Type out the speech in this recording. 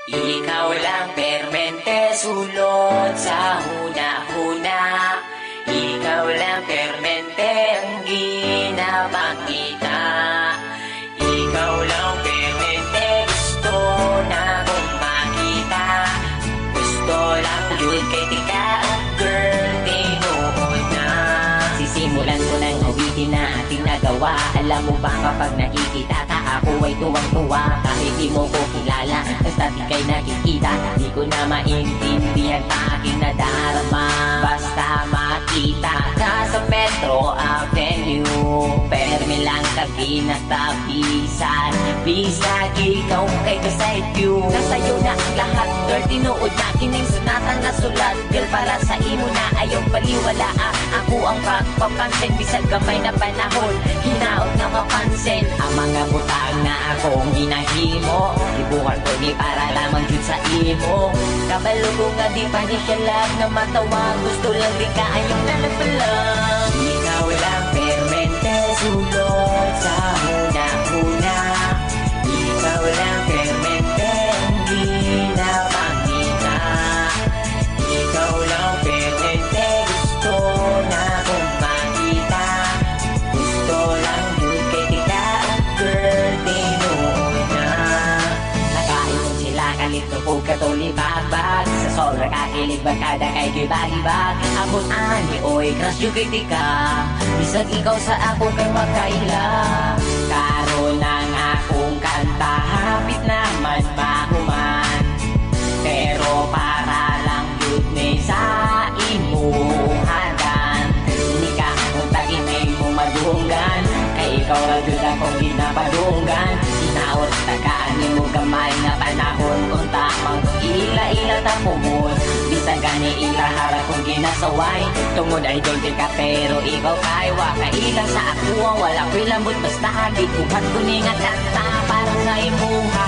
Ikaw lang permente sulot sa huna-huna. Ikaw lang permente ang ginapakita. Ikaw lang permente gusto na kong makita. Gusto lang yun kay tika, girl, tinuod na. Sisimulan ko ng awitin na ating nagawa. Alam mo ba kapag nakikita ka ako ay tuwang-tuwa. Kahit di mo ko kilala, basta di kay nakikita. Di ko na maintindihan pa aking nadarama. Basta makita ka sa Metro Avenue, permi lang tabi na tabisan. Bisag ikaw kay kaside view. Nasa'yo na ang lahat, girl, tinuod na kining sunatan na sulat. Girl, para sa imo na ayaw paliwala. Ako ang pagpapansin, bisag gamay na panahon, hinaot na mapansin ang mga butang na akong ginahimo. Ibukan ko ni para lamang yun sa imo. Kabalo ko nga di pa di siya love na matawa. Gusto lang di ka ayong nalagpalang. Ikaw lang permente sulot sa huna-huna. Ikaw lang permente ang ginapakita. Ikaw lang permente gusto na kong makita. Gusto lang yun kay tika, girl, tinuod na. Nakaipon sila kalito po katulibag-bag. Sa sobra kakilig bagkada kay gibag-ibag. Abot ani oy crush yung kay tika. Bisag ikaw sa ako kay makaila. Karon ang akong kanta hapit naman mahuman. Pero para lang yun ni sa imong hadan. Hindi ka kung tagimig mo madunggan. Kay ikaw lang yun akong ginapadunggan. Sinaot tagaan mo gamay na panahon. Kung tamang ila-ila tapumon. Bisag gani ila harap kong ginasaway. Tungod ay dolce ka pero ikaw kay wakaila sa ako. Wala ko'y lambot basta di kuhat ko ni nga kanta. Parang nga imuha.